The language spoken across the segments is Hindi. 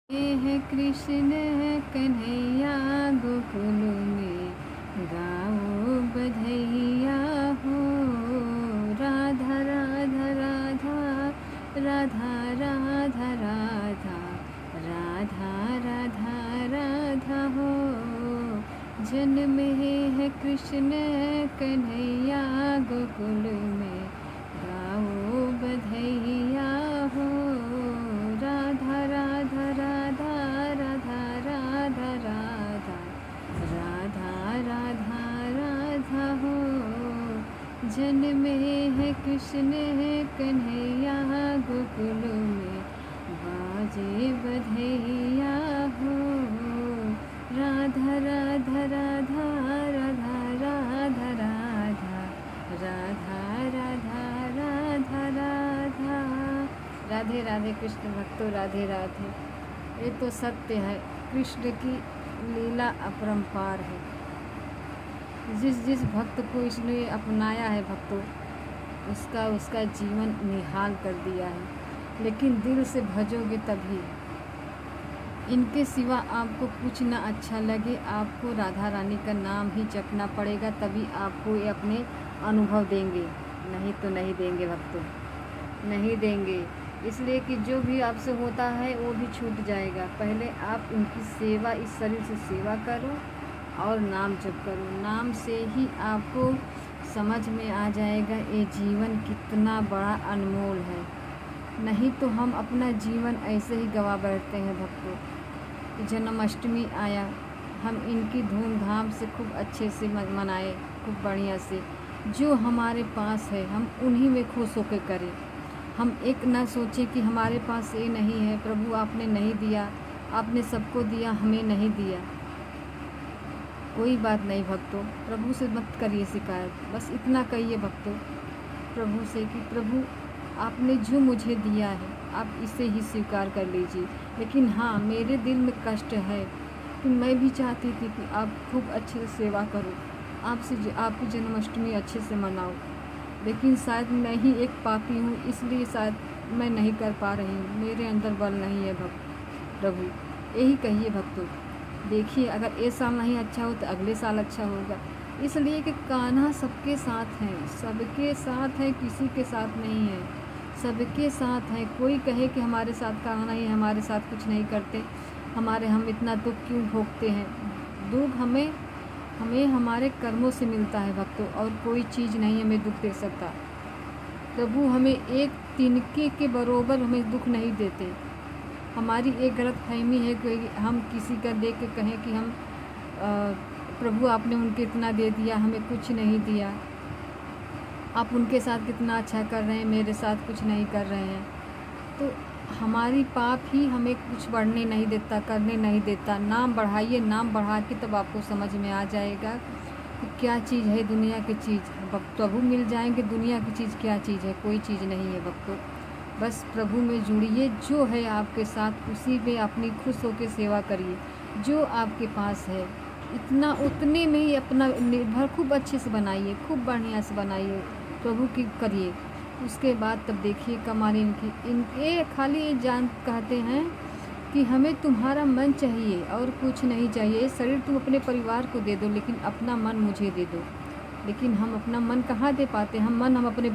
ये है कृष्ण कन्हैया गोकुल में, गाओ बधैया हो। राधा राधा राधा राधा राधा राधा राधा राधा राधा हो। जन्म है कृष्ण कन्हैया गोकुल में, गाओ बधैया हो। राधा राधा राधा राधा राधा राधा राधा राधा राधा हो। जन्म है कृष्ण कन्हैया गोकुल में, बाजे बधैया हो। राधा राधा राधा राधा राधा राधा राधा राधा राधा राधा। राधे राधे कृष्ण भक्तों, राधे राधे। ये तो सत्य है, कृष्ण की लीला अपरंपार है। जिस जिस भक्त को इसने अपनाया है भक्तों, उसका उसका जीवन निहाल कर दिया है। लेकिन दिल से भजोगे तभी, इनके सिवा आपको कुछ ना अच्छा लगे, आपको राधा रानी का नाम ही जपना पड़ेगा, तभी आपको ये अपने अनुभव देंगे। नहीं तो नहीं देंगे भक्तों, नहीं देंगे। इसलिए कि जो भी आपसे होता है वो भी छूट जाएगा। पहले आप इनकी सेवा, इस शरीर से सेवा करो और नाम जप करो। नाम से ही आपको समझ में आ जाएगा ये जीवन कितना बड़ा अनमोल है। नहीं तो हम अपना जीवन ऐसे ही गवा बैठते हैं भक्तों। जन्माष्टमी आया, हम इनकी धूमधाम से खूब अच्छे से मनाए, खूब बढ़िया से। जो हमारे पास है हम उन्हीं में खुश होकर करें। हम एक ना सोचें कि हमारे पास ये नहीं है, प्रभु आपने नहीं दिया, आपने सबको दिया, हमें नहीं दिया। कोई बात नहीं भक्तों, प्रभु से मत करिए शिकायत, बस इतना कहिए भक्तों प्रभु से कि प्रभु आपने जो मुझे दिया है आप इसे ही स्वीकार कर लीजिए। लेकिन हाँ, मेरे दिल में कष्ट है कि मैं भी चाहती थी कि आप खूब अच्छे से सेवा करो, आपकी जन्माष्टमी अच्छे से मनाओ। लेकिन शायद मैं ही एक पापी हूँ, इसलिए शायद मैं नहीं कर पा रही हूँ, मेरे अंदर बल नहीं है प्रभु। यही कहिए भक्तों। देखिए, अगर ये साल नहीं अच्छा हो तो अगले साल अच्छा होगा। इसलिए कि कान्हा सबके साथ हैं, सबके साथ है, किसी के साथ नहीं है, सबके साथ है। कोई कहे कि हमारे साथ कान्हा नहीं है, हमारे साथ कुछ नहीं करते, हम इतना दुख क्यों भोगते हैं। दुख हमें हमारे कर्मों से मिलता है भक्तों, और कोई चीज़ नहीं हमें दुख दे सकता। प्रभु हमें एक तिनके के बरोबर हमें दुख नहीं देते। हमारी एक गलतफहमी है कि हम किसी का देख के कहें कि हम प्रभु आपने उनके इतना दे दिया, हमें कुछ नहीं दिया, आप उनके साथ कितना अच्छा कर रहे हैं, मेरे साथ कुछ नहीं कर रहे हैं। तो हमारी पाप ही हमें कुछ बढ़ने नहीं देता, करने नहीं देता। नाम बढ़ाइए, नाम बढ़ा के तब आपको समझ में आ जाएगा कि क्या चीज़ है दुनिया की चीज़। प्रभु मिल जाएंगे, दुनिया की चीज़ क्या चीज़ है, कोई चीज़ नहीं है भक्तों। बस प्रभु में जुड़िए, जो है आपके साथ उसी में अपनी खुश होकर सेवा करिए। जो आपके पास है इतना, उतने में ही अपना निर्भर खूब अच्छे से बनाइए, खूब बढ़िया से बनाइए, प्रभु की करिए। उसके बाद तब देखिए कमाल इनके खाली ये जान कहते हैं कि हमें तुम्हारा मन चाहिए और कुछ नहीं चाहिए। शरीर तुम अपने परिवार को दे दो, लेकिन अपना मन मुझे दे दो। लेकिन हम अपना मन कहाँ दे पाते। हम अपने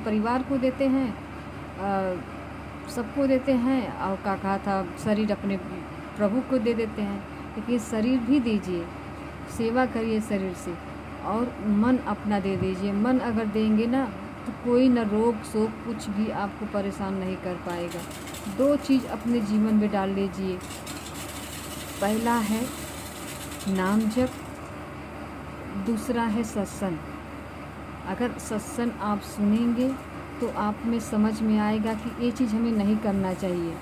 परिवार को देते हैं, सबको देते हैं, और क्या कहा था, शरीर अपने प्रभु को दे देते हैं। लेकिन शरीर भी दीजिए, सेवा करिए शरीर से, और मन अपना दे दीजिए। मन अगर देंगे ना तो कोई न रोग शोक कुछ भी आपको परेशान नहीं कर पाएगा। दो चीज़ अपने जीवन में डाल लीजिए। पहला है नाम जप, दूसरा है सत्संग। अगर सत्संग आप सुनेंगे तो आप में समझ में आएगा कि ये चीज़ हमें नहीं करना चाहिए।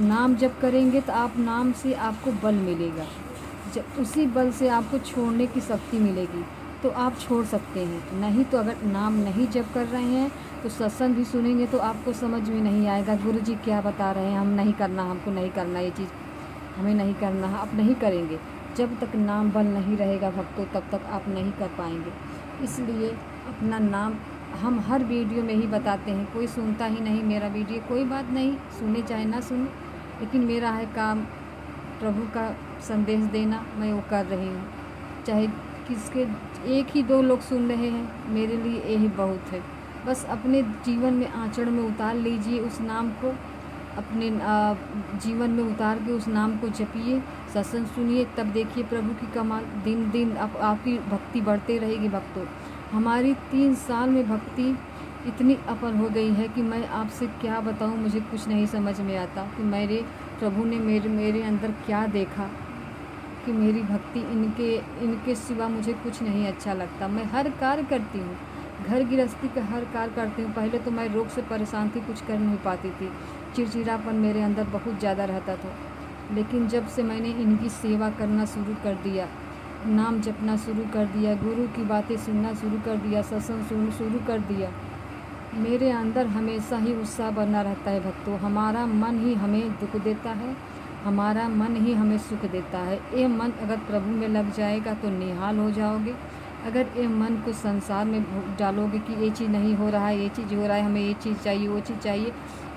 नाम जप करेंगे तो आप नाम से आपको बल मिलेगा, जब उसी बल से आपको छोड़ने की शक्ति मिलेगी तो आप छोड़ सकते हैं। नहीं तो अगर नाम नहीं जप कर रहे हैं तो सत्संग भी सुनेंगे तो आपको समझ में नहीं आएगा, गुरु जी क्या बता रहे हैं, हम नहीं करना, हमको नहीं करना, ये चीज़ हमें नहीं करना है। आप नहीं करेंगे, जब तक नाम बल नहीं रहेगा भक्तों तब तक आप नहीं कर पाएंगे। इसलिए अपना नाम हम हर वीडियो में ही बताते हैं, कोई सुनता ही नहीं मेरा वीडियो, कोई बात नहीं, सुने चाहे ना सुने, लेकिन मेरा है काम प्रभु का संदेश देना, मैं वो कर रही हूँ। चाहे किसके एक ही 2 लोग सुन रहे हैं, मेरे लिए यही बहुत है। बस अपने जीवन में आचरण में उतार लीजिए उस नाम को, अपने जीवन में उतार के उस नाम को जपिए, सत्संग सुनिए, तब देखिए प्रभु की कमाल। दिन दिन आपकी भक्ति बढ़ते रहेगी भक्तों। हमारी 3 साल में भक्ति इतनी अपर हो गई है कि मैं आपसे क्या बताऊं, मुझे कुछ नहीं समझ में आता कि मेरे प्रभु ने मेरे अंदर क्या देखा कि मेरी भक्ति इनके सिवा मुझे कुछ नहीं अच्छा लगता। मैं हर कार्य करती हूँ, घर गृहस्थी का हर कार्य करती हूँ। पहले तो मैं रोग से परेशान थी, कुछ कर नहीं पाती थी, चिड़चिड़ापन मेरे अंदर बहुत ज़्यादा रहता था। लेकिन जब से मैंने इनकी सेवा करना शुरू कर दिया, नाम जपना शुरू कर दिया, गुरु की बातें सुनना शुरू कर दिया, सत्संग सुनना शुरू कर दिया, मेरे अंदर हमेशा ही उत्साह बना रहता है भक्तों। हमारा मन ही हमें दुख देता है, हमारा मन ही हमें सुख देता है। ये मन अगर प्रभु में लग जाएगा तो निहाल हो जाओगे। अगर ये मन को संसार में डालोगे कि ये चीज़ नहीं हो रहा है, ये चीज़ हो रहा है, हमें ये चीज़ चाहिए, वो चीज़ चाहिए,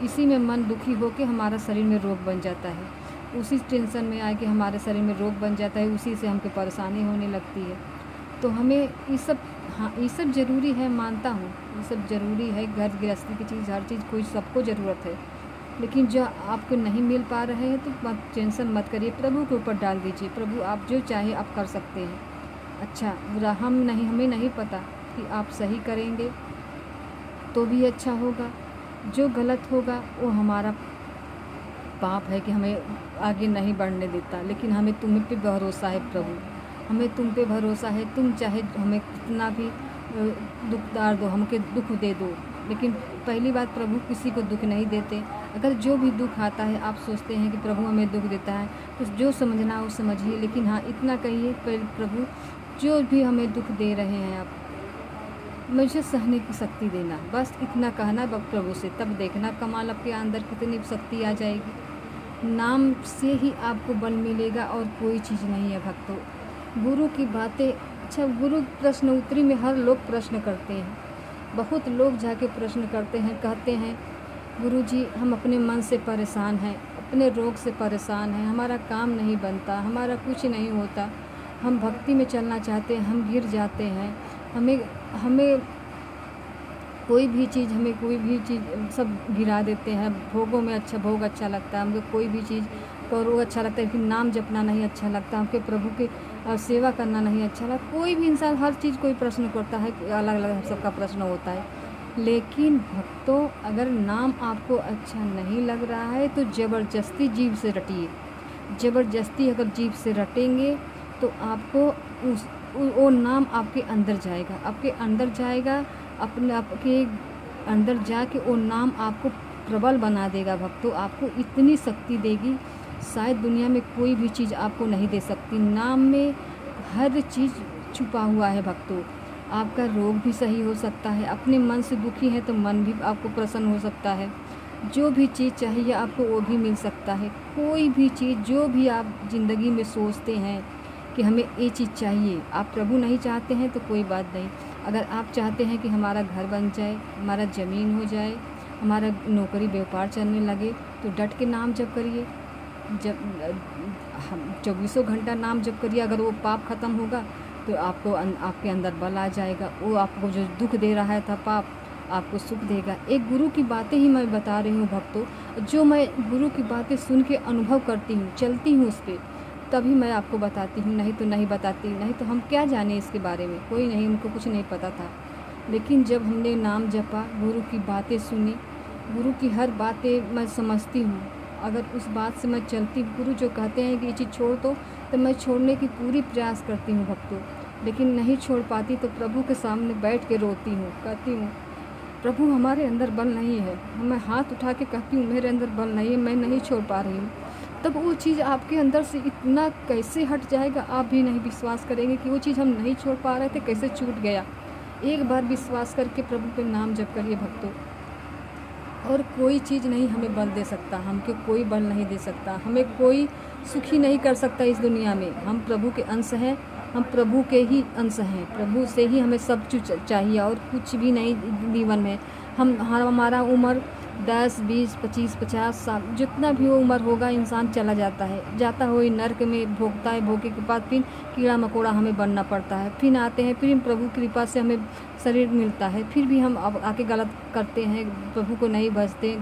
इसी में मन दुखी होकर हमारा शरीर में रोग बन जाता है। उसी टेंशन में आके हमारे शरीर में रोग बन जाता है, उसी से हमको परेशानी होने लगती है। तो हमें ये सब, हाँ ये सब ज़रूरी है, मानता हूँ ये सब ज़रूरी है, घर गृहस्थी की चीज़, हर चीज़ कोई सबको ज़रूरत है। लेकिन जो आपको नहीं मिल पा रहे हैं तो मत टेंशन मत करिए, प्रभु के ऊपर डाल दीजिए। प्रभु आप जो चाहे आप कर सकते हैं, अच्छा बुरा हमें नहीं पता कि आप सही करेंगे तो भी अच्छा होगा, जो गलत होगा वो हमारा पाप है कि हमें आगे नहीं बढ़ने देता। लेकिन हमें तुम पे भरोसा है प्रभु, हमें तुम पे भरोसा है। तुम चाहे हमें कितना भी दुखदार दो, हमके दुख दे दो, लेकिन पहली बात प्रभु किसी को दुख नहीं देते। अगर जो भी दुख आता है आप सोचते हैं कि प्रभु हमें दुख देता है, तो जो समझना वो समझिए। लेकिन हाँ इतना कहिए प्रभु जो भी हमें दुख दे रहे हैं आप, मुझे सहने की शक्ति देना, बस इतना कहना प्रभु से। तब देखना कमाल आपके अंदर कितनी शक्ति आ जाएगी। नाम से ही आपको बल मिलेगा और कोई चीज़ नहीं है भक्तों। गुरु की बातें, अच्छा गुरु प्रश्न उत्तरी में हर लोग प्रश्न करते हैं, बहुत लोग जाके प्रश्न करते हैं, कहते हैं गुरु जी हम अपने मन से परेशान हैं, अपने रोग से परेशान हैं, हमारा काम नहीं बनता, हमारा कुछ नहीं होता, हम भक्ति में चलना चाहते हैं, हम गिर जाते हैं, हमें कोई भी चीज़ सब गिरा देते हैं। भोगों में भोग अच्छा लगता है हमको, कोई भी चीज़ करो अच्छा लगता है, लेकिन नाम जपना नहीं अच्छा लगता हमको, प्रभु के सेवा करना नहीं अच्छा लगता। कोई भी इंसान हर चीज़ कोई प्रश्न करता है, अलग अलग सबका प्रश्न होता है। लेकिन भक्तों अगर नाम आपको अच्छा नहीं लग रहा है तो ज़बरदस्ती जीभ से रटिए। ज़बरदस्ती अगर जीभ से रटेंगे तो आपको वो नाम आपके अंदर जाएगा, अपने आपके अंदर जाके वो नाम आपको प्रबल बना देगा भक्तों। आपको इतनी शक्ति देगी शायद दुनिया में कोई भी चीज़ आपको नहीं दे सकती। नाम में हर चीज़ छुपा हुआ है भक्तों। आपका रोग भी सही हो सकता है, अपने मन से दुखी है तो मन भी आपको प्रसन्न हो सकता है, जो भी चीज़ चाहिए आपको वो भी मिल सकता है। कोई भी चीज़ जो भी आप ज़िंदगी में सोचते हैं कि हमें ये चीज़ चाहिए, आप प्रभु नहीं चाहते हैं तो कोई बात नहीं। अगर आप चाहते हैं कि हमारा घर बन जाए, हमारा ज़मीन हो जाए, हमारा नौकरी व्यापार चलने लगे, तो डट के नाम जप करिए। जब हम 24 घंटा नाम जप करिए, अगर वो पाप ख़त्म होगा तो आपके अंदर बल आ जाएगा। वो आपको जो दुख दे रहा था पाप, आपको सुख देगा। एक गुरु की बातें ही मैं बता रही हूँ भक्तों, जो मैं गुरु की बातें सुन के अनुभव करती हूँ, चलती हूँ उस पर, तभी मैं आपको बताती हूँ, नहीं तो नहीं बताती। नहीं तो हम क्या जाने इसके बारे में, कोई नहीं, उनको कुछ नहीं पता था। लेकिन जब हमने नाम जपा, गुरु की बातें सुनी, गुरु की हर बातें मैं समझती हूँ, अगर उस बात से मैं चलती, गुरु जो कहते हैं कि ये चीज़ छोड़ दो, तो मैं छोड़ने की पूरी प्रयास करती हूँ भक्तों। लेकिन नहीं छोड़ पाती तो प्रभु के सामने बैठ के रोती हूँ, कहती हूँ प्रभु हमारे अंदर बल नहीं है। मैं हाथ उठा के कहती हूँ मेरे अंदर बल नहीं है, मैं नहीं छोड़ पा रही हूँ। तब वो चीज़ आपके अंदर से इतना कैसे हट जाएगा, आप भी नहीं विश्वास करेंगे कि वो चीज़ हम नहीं छोड़ पा रहे थे कैसे छूट गया। एक बार विश्वास करके प्रभु पे नाम जप करिए भक्तों, और कोई चीज़ नहीं हमें बल दे सकता, हमको कोई बल नहीं दे सकता, हमें कोई सुखी नहीं कर सकता इस दुनिया में। हम प्रभु के अंश हैं, हम प्रभु के ही अंश हैं, प्रभु से ही हमें सब कुछ चाहिए और कुछ भी नहीं जीवन में। हमारा उम्र 10, 20, 25, 50 साल जितना भी वो उम्र होगा इंसान चला जाता है, जाता हुआ नर्क में भोगता है, भोगे के बाद फिर कीड़ा मकोड़ा हमें बनना पड़ता है, फिर आते हैं, फिर प्रभु की कृपा से हमें शरीर मिलता है, फिर भी हम अब आके गलत करते हैं, प्रभु को नहीं भजते,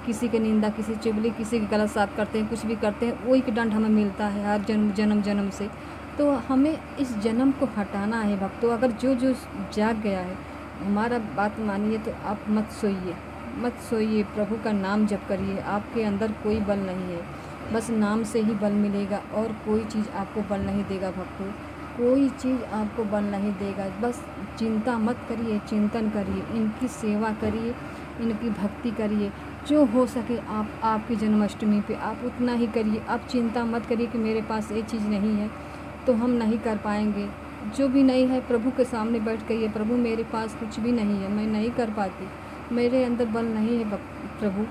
किसी की निंदा, किसी चुगली, किसी की गलत साथ करते हैं, कुछ भी करते हैं, वही दंड हमें मिलता है हर जन्म से। तो हमें इस जन्म को हटाना है भक्तों। अगर जो जाग गया है, हमारा बात मानिए तो आप मत सोइए, प्रभु का नाम जप करिए। आपके अंदर कोई बल नहीं है, बस नाम से ही बल मिलेगा और कोई चीज़ आपको बल नहीं देगा भक्तों, कोई चीज़ आपको बल नहीं देगा। बस चिंता मत करिए, चिंतन करिए, इनकी सेवा करिए, इनकी भक्ति करिए, जो हो सके आपकी जन्माष्टमी पे आप उतना ही करिए। आप चिंता मत करिए कि मेरे पास ये चीज़ नहीं है तो हम नहीं कर पाएंगे। जो भी नहीं है प्रभु के सामने बैठ कहिए, प्रभु मेरे पास कुछ भी नहीं है, मैं नहीं कर पाती, मेरे अंदर बल नहीं है प्रभु।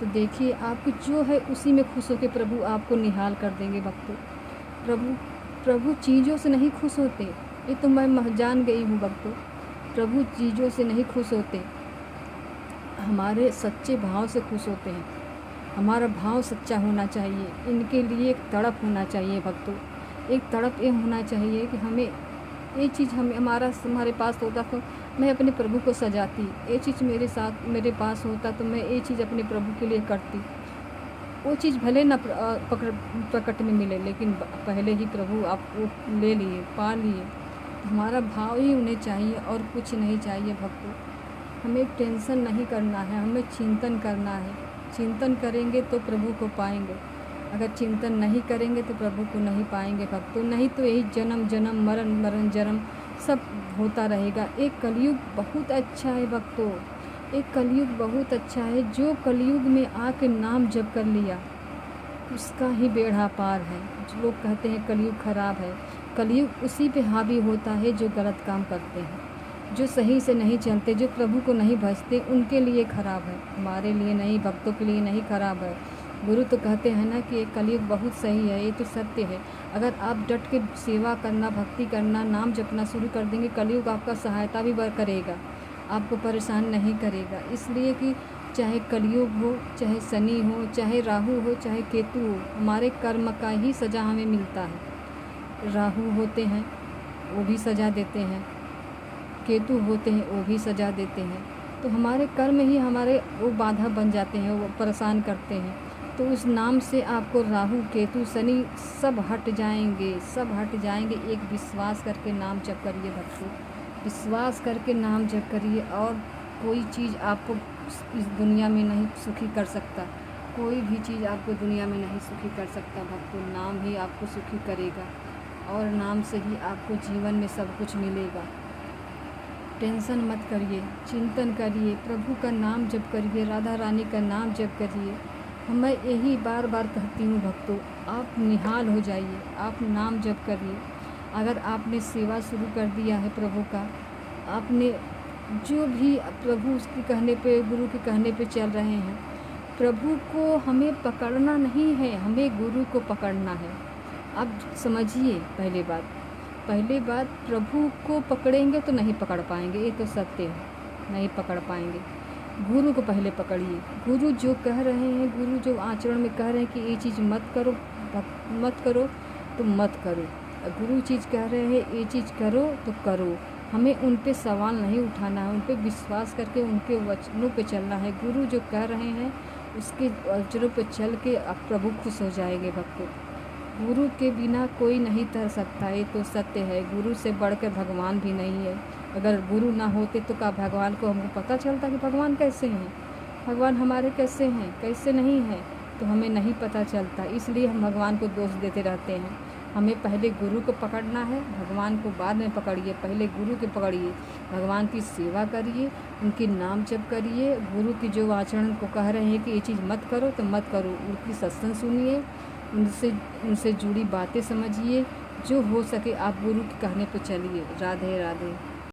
तो देखिए आपकी जो है उसी में खुश होकर प्रभु आपको निहाल कर देंगे भक्तों। प्रभु चीज़ों से नहीं खुश होते, ये तो मैं जान गई हूँ भक्तों। प्रभु चीज़ों से नहीं खुश होते, हमारे सच्चे भाव से खुश होते हैं। हमारा भाव सच्चा होना चाहिए, इनके लिए एक तड़प होना चाहिए भक्तों। एक तड़प ये होना चाहिए कि हमें ये चीज़ हमारे पास होता तो मैं अपने प्रभु को सजाती, ये चीज़ मेरे पास होता तो मैं ये चीज़ अपने प्रभु के लिए करती। वो चीज़ भले ना प्रकट में मिले, लेकिन पहले ही प्रभु आपको ले लिए, पा लिए। हमारा भाव ही उन्हें चाहिए और कुछ नहीं चाहिए भक्तों। हमें टेंशन नहीं करना है, हमें चिंतन करना है। चिंतन करेंगे तो प्रभु को पाएंगे, अगर चिंतन नहीं करेंगे तो प्रभु को नहीं पाएंगे भक्तों। नहीं तो यही जन्म मरण जन्म सब होता रहेगा। एक कलयुग बहुत अच्छा है भक्तों, एक कलयुग बहुत अच्छा है। जो कलयुग में आके नाम जप कर लिया उसका ही बेड़ा पार है। जो लोग कहते हैं कलयुग खराब है, कलयुग उसी पे हावी होता है जो गलत काम करते हैं, जो सही से नहीं चलते, जो प्रभु को नहीं भजते, उनके लिए खराब है, हमारे लिए नहीं, भक्तों के लिए नहीं खराब है। गुरु तो कहते हैं ना कि ये कलयुग बहुत सही है, ये तो सत्य है। अगर आप डट के सेवा करना, भक्ति करना, नाम जपना शुरू कर देंगे, कलयुग आपका सहायता भी करेगा, आपको परेशान नहीं करेगा। इसलिए कि चाहे कलयुग हो, चाहे शनि हो, चाहे राहु हो, चाहे केतु हो, हमारे कर्म का ही सज़ा हमें मिलता है। राहु होते हैं वो भी सज़ा देते हैं, केतु होते हैं वो भी सज़ा देते हैं। तो हमारे कर्म ही हमारे वो बाधा बन जाते हैं, वो परेशान करते हैं। तो उस नाम से आपको राहु केतु शनि सब हट जाएंगे, सब हट जाएंगे। एक विश्वास करके नाम जप करिए भक्तों, विश्वास करके नाम जप करिए, और कोई चीज़ आपको इस दुनिया में नहीं सुखी कर सकता, कोई भी चीज़ आपको दुनिया में नहीं सुखी कर सकता भक्तों। नाम ही आपको सुखी करेगा और नाम से ही आपको जीवन में सब कुछ मिलेगा। टेंशन मत करिए, चिंतन करिए, प्रभु का नाम जप करिए, राधा रानी का नाम जप करिए। मैं यही बार बार कहती हूँ भक्तों, आप निहाल हो जाइए, आप नाम जप करिए। अगर आपने सेवा शुरू कर दिया है प्रभु का, आपने जो भी प्रभु उसके कहने पे, गुरु के कहने पे चल रहे हैं, प्रभु को हमें पकड़ना नहीं है, हमें गुरु को पकड़ना है। आप समझिए, पहले बात प्रभु को पकड़ेंगे तो नहीं पकड़ पाएंगे, ये तो सत्य है, नहीं पकड़ पाएंगे। गुरु को पहले पकड़िए। गुरु जो कह रहे हैं, गुरु जो आचरण में कह रहे हैं कि ये चीज़ मत करो तो मत करो। गुरु चीज़ कह रहे हैं ये चीज़ करो तो करो। हमें उन पे सवाल नहीं उठाना है, उन पे विश्वास करके उनके वचनों पे चलना है। गुरु जो कह रहे हैं उसके वचनों पे चल के अब प्रभु खुश हो जाएंगे भक्तों। गुरु के बिना कोई नहीं तर सकता, ये तो सत्य है। गुरु से बढ़कर भगवान भी नहीं है। अगर गुरु ना होते तो क्या भगवान को हमको पता चलता कि भगवान कैसे हैं, भगवान हमारे कैसे हैं, कैसे नहीं हैं, तो हमें नहीं पता चलता। इसलिए हम भगवान को दोष देते रहते हैं। हमें पहले गुरु को पकड़ना है, भगवान को बाद में पकड़िए, पहले गुरु के पकड़िए, भगवान की सेवा करिए, उनकी नाम जप करिए। गुरु की जो आचरण को कह रहे हैं कि ये चीज़ मत करो तो मत करो, उनकी सत्संग सुनिए, उनसे जुड़ी बातें समझिए। जो हो सके आप गुरु के कहने पर चलिए। राधे राधे।